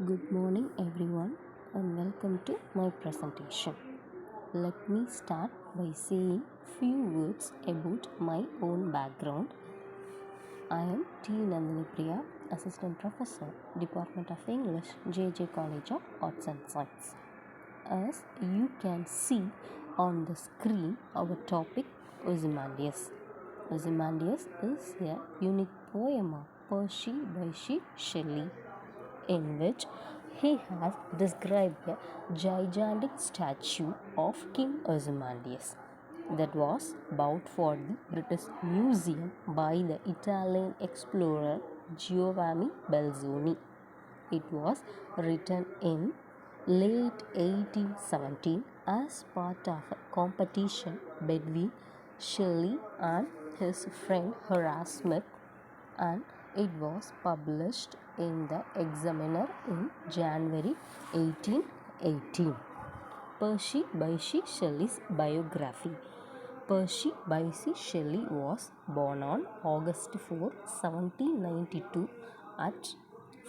Good morning, everyone, and welcome to my presentation. Let me start by saying few words about my own background. I am T Nandhinipriya, Assistant Professor, Department of English, JJ College of Arts and Science. As you can see on the screen, our topic Ozimandis. Ozymandias is a unique poem of Percy by Shelley, in which he has described a gigantic statue of King Ozymandias that was bought for the British Museum by the Italian explorer Giovanni Belzoni. It was written in late 1817 as part of a competition between Shelley and his friend Horace Smith, and it was published in the Examiner in January 1818. Percy Bysshe Shelley's biography. Percy Bysshe Shelley was born on August 4, 1792 at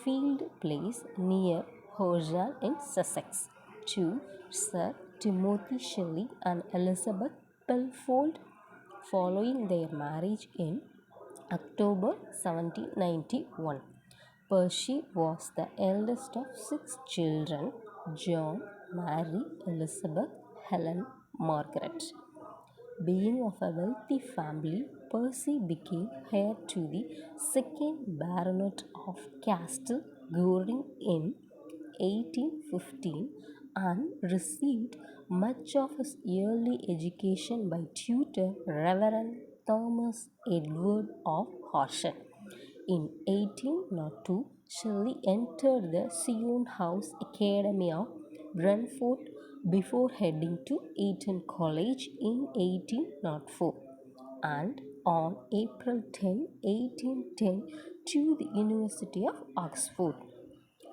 Field Place near Horsham in Sussex to Sir Timothy Shelley and Elizabeth Pelfold. Following their marriage in October 1791, Percy was the eldest of six children: John, Mary, Elizabeth, Helen, Margaret. Being of a wealthy family, Percy became heir to the second Baronet of Castle Goring in 1815 and received much of his early education by tutor Reverend Thomas Edward of Horsham. In 1802, Shelley entered the Sion House Academy of Brentford before heading to Eton College in 1804, and on April 10, 1810, to the University of Oxford.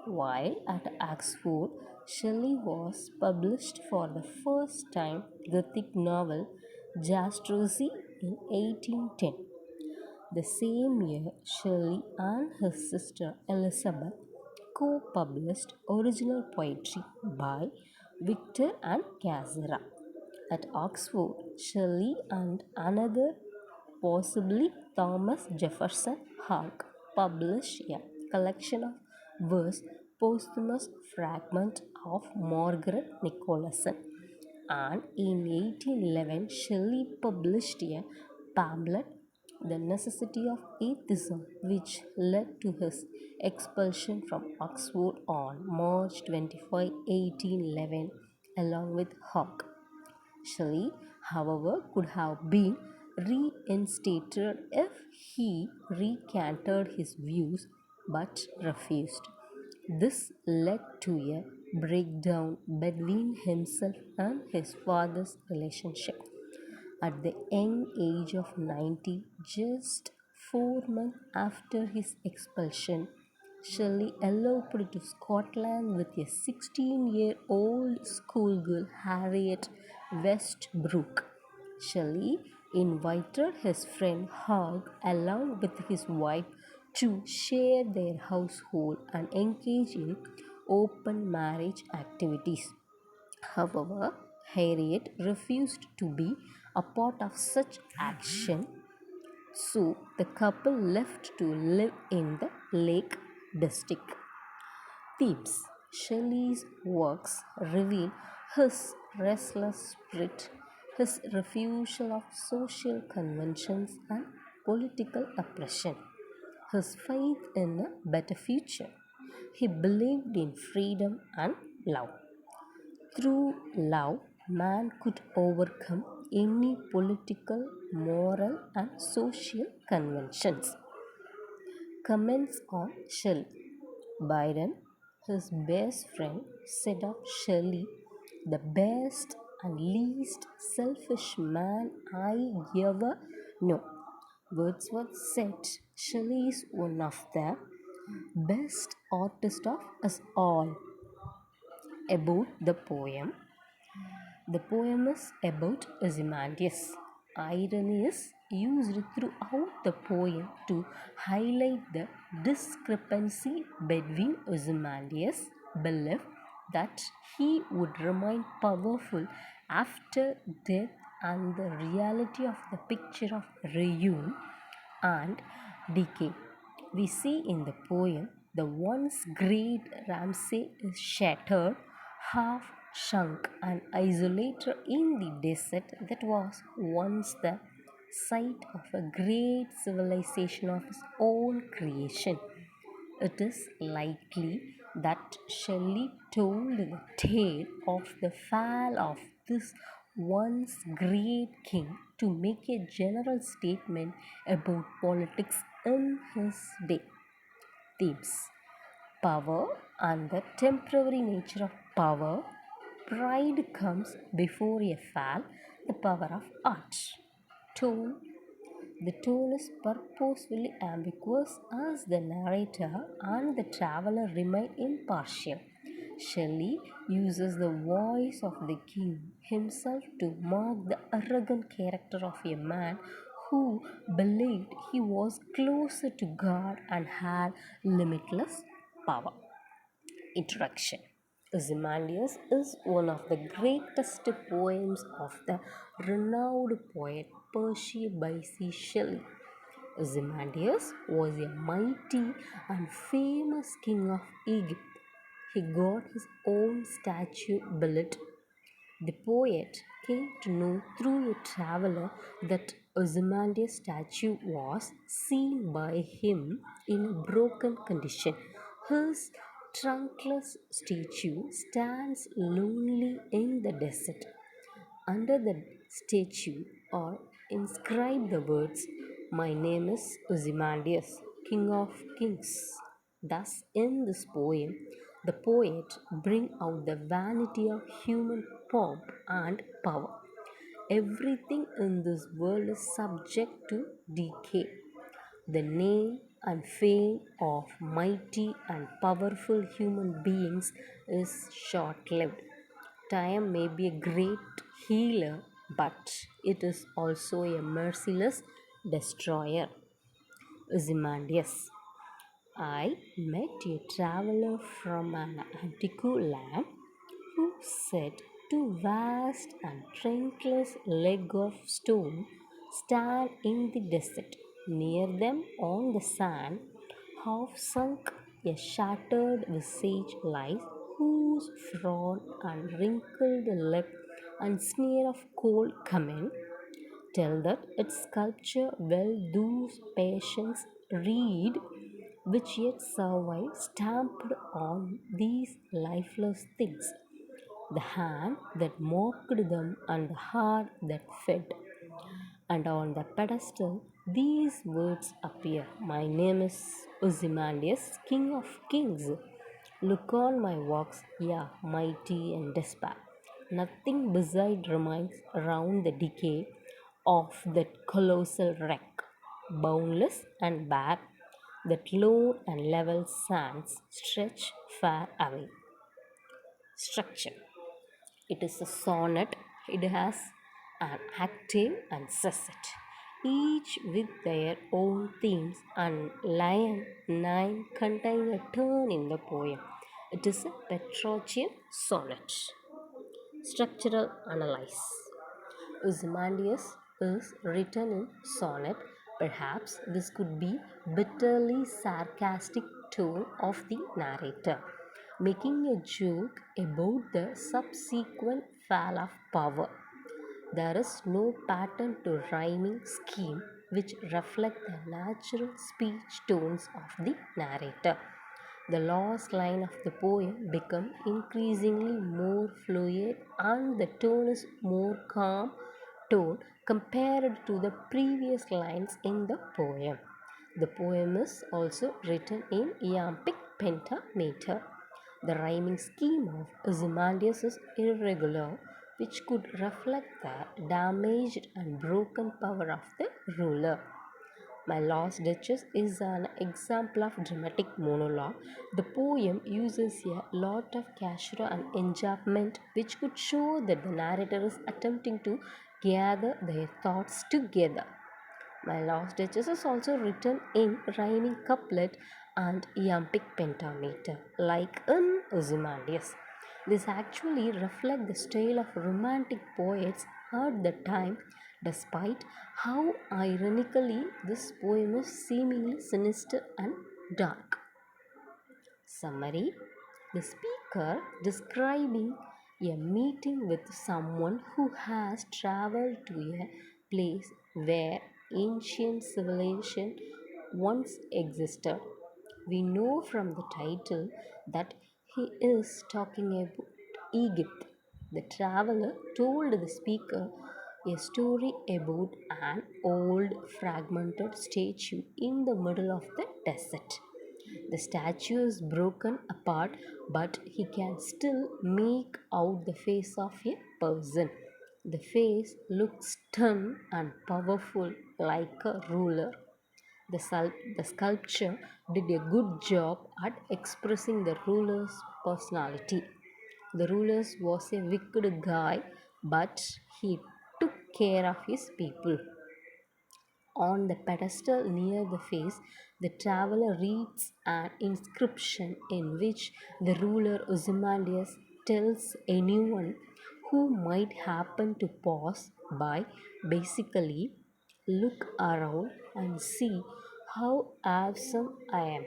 While at Oxford, Shelley was published for the first time Gothic novel Jastroussi in 1810. The same year, Shelley and his sister Elizabeth co-published original poetry by Victor and Cassera. At Oxford, Shelley and another, possibly Thomas Jefferson Hogg, published a collection of verse, posthumous fragment of Margaret Nicholson, and in 1811 Shelley published a pamphlet, The Necessity of Atheism, which led to his expulsion from Oxford on March 25, 1811, along with Hogg. Shelley, however, could have been reinstated if he recanted his views, but refused. This led to a breakdown between himself and his father's relationship. At the young age of 90, just 4 months after his expulsion, Shelley eloped to Scotland with a 16-year-old schoolgirl, Harriet Westbrook. Shelley invited his friend Hogg along with his wife to share their household and engage in open marriage activities. However, Harriet refused to be a part of such action, so the couple left to live in the Lake District. Themes. Shelley's works reveal his restless spirit, his refusal of social conventions and political oppression, his faith in a better future. He believed in freedom and love. Through love, man could overcome any political, moral, and social conventions. Comments on Shelley. Byron, his best friend, said of Shelley, "the best and least selfish man I ever know." Wordsworth said Shelley is one of the best artists of us all. About the poem. The poem is about Ozymandias irony is used throughout the poem to highlight the discrepancy between Ozymandias' belief that he would remain powerful after death and the reality of the picture of reunion and decay. We see in the poem the once great Ramsay is shattered, half sunk, and isolated in the desert that was once the site of a great civilization of his own creation. It is likely that Shelley told the tale of the fall of this once great king to make a general statement about politics in his day. Themes: power and the temporary nature of power. Pride comes before a fall, the power of art. Tone: the tone is purposefully ambiguous as the narrator and the traveler remain impartial. Shelley uses the voice of the king himself to mark the arrogant character of a man who believed he was closer to God and had limitless power. Introduction: Ozymandias is one of the greatest poems of the renowned poet Percy Bysshe Shelley. Ozymandias was a mighty and famous king of Egypt. He got his own statue built. The poet came to know through a traveler that Ozymandias' statue was seen by him in a broken condition. His trunkless statue stands lonely in the desert. Under the statue are inscribed the words, "My name is Ozymandias, King of Kings." Thus, in this poem, the poet brings out the vanity of human pomp and power. Everything in this world is subject to decay. The name and fame of mighty and powerful human beings is short lived. Time may be a great healer, but it is also a merciless destroyer. Ozymandias: I met a traveler from an antique land who said two vast and trunkless legs of stone stand in the desert. Near them on the sand, half sunk, a shattered visage lies, whose frown and wrinkled lip and sneer of cold comment tell that its sculpture well those patients read which yet survive stamped on these lifeless things, the hand that mocked them and the heart that fed. And on the pedestal these words appear, "My name is Ozymandias, King of Kings. Look on my works, yeah, mighty and despair. Nothing beside remains around the decay of that colossal wreck, boundless and bare, that lone and level sands stretch far away." Structure: it is a sonnet. It has an octave and sestet, each with their own themes, and line 9 contain a turn in the poem. It is a Petrarchian sonnet. Structural analysis: Ozymandias is written in sonnet. Perhaps this could be bitterly sarcastic tone of the narrator, making a joke about the subsequent fall of power. There is no pattern to rhyming scheme which reflect the natural speech tones of the narrator. The last line of the poem becomes increasingly more fluid and the tone is more calm tone compared to the previous lines in the poem. The poem is also written in iambic pentameter. The rhyming scheme of Ozymandias is irregular, which could reflect the damaged and broken power of the ruler. My Lost Duchess is an example of dramatic monologue. The poem uses a lot of caesura and enjambment, which could show that the narrator is attempting to gather their thoughts together. My Lost Duchess is also written in rhyming couplet and iambic pentameter, like in Ozimandis. This actually reflects the style of romantic poets at the time, despite how ironically this poem is seemingly sinister and dark. Summary: the speaker describing a meeting with someone who has traveled to a place where ancient civilization once existed. We know from the title that he is talking about Egypt. The traveler told the speaker a story about an old fragmented statue in the middle of the desert. The statue is broken apart, but he can still make out the face of a person. The face looks stern and powerful like a ruler. The sculpture did a good job at expressing the ruler's personality. The ruler was a wicked guy, but he took care of his people. On the pedestal near the face, the traveler reads an inscription in which the ruler Ozymandias tells anyone who might happen to pass by, basically, look around and see how awesome I am.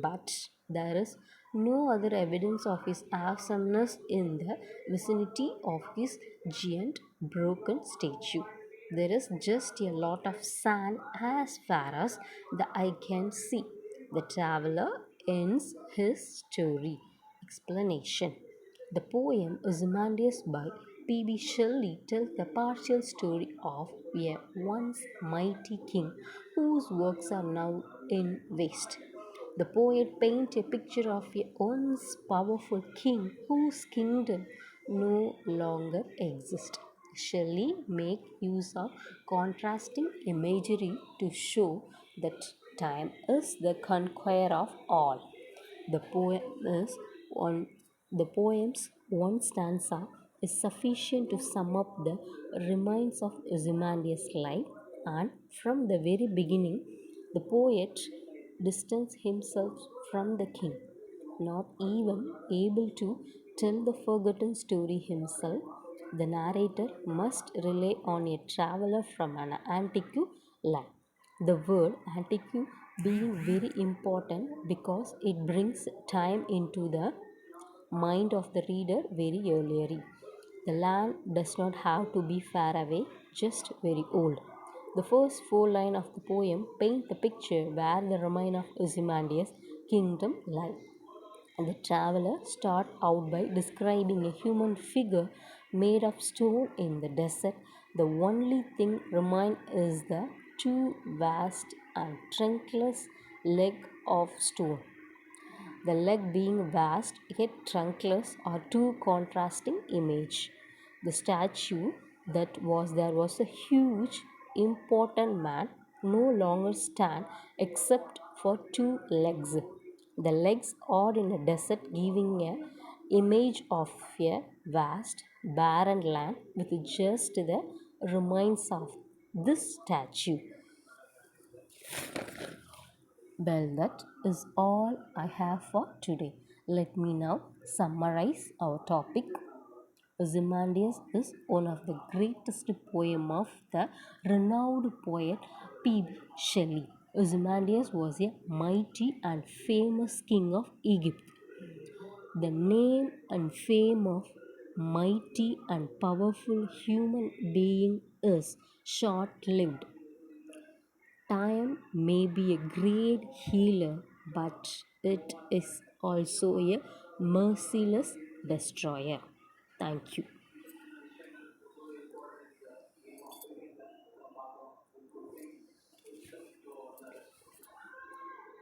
But there is no other evidence of his awesomeness in the vicinity of his giant broken statue. There is just a lot of sand as far as the eye can see. The traveler ends his story. Explanation: the poem Ozymandias by P.B. Shelley tells the partial story of a once mighty king whose works are now in waste. The poet paints a picture of a once powerful king whose kingdom no longer exists. Shelley makes use of contrasting imagery to show that time is the conqueror of all. The poem is one the poem's one stanza is sufficient to sum up the remains of Ozymandias' life, and from the very beginning, the poet distanced himself from the king, not even able to tell the forgotten story himself. The narrator must rely on a traveler from an antique land. The word antique being very important because it brings time into the mind of the reader very early. The land does not have to be far away, just very old. The first four lines of the poem paint the picture where the remains of Ozymandias' kingdom lie. The traveler starts out by describing a human figure made of stone in the desert. The only thing remains is the two vast and trunkless legs of stone. The leg being vast yet trunkless are two contrasting images. The statue that was there was a huge, important man no longer stand except for two legs. The legs are in a desert, giving a image of a vast, barren land with just the remains of this statue. Well, that is all I have for today. Let me now summarize our topic. Ozymandias is one of the greatest poem of the renowned poet P.B. Shelley. Ozymandias was a mighty and famous king of Egypt. The name and fame of mighty and powerful human being is short-lived. Time may be a great healer, but it is also a merciless destroyer. Thank you.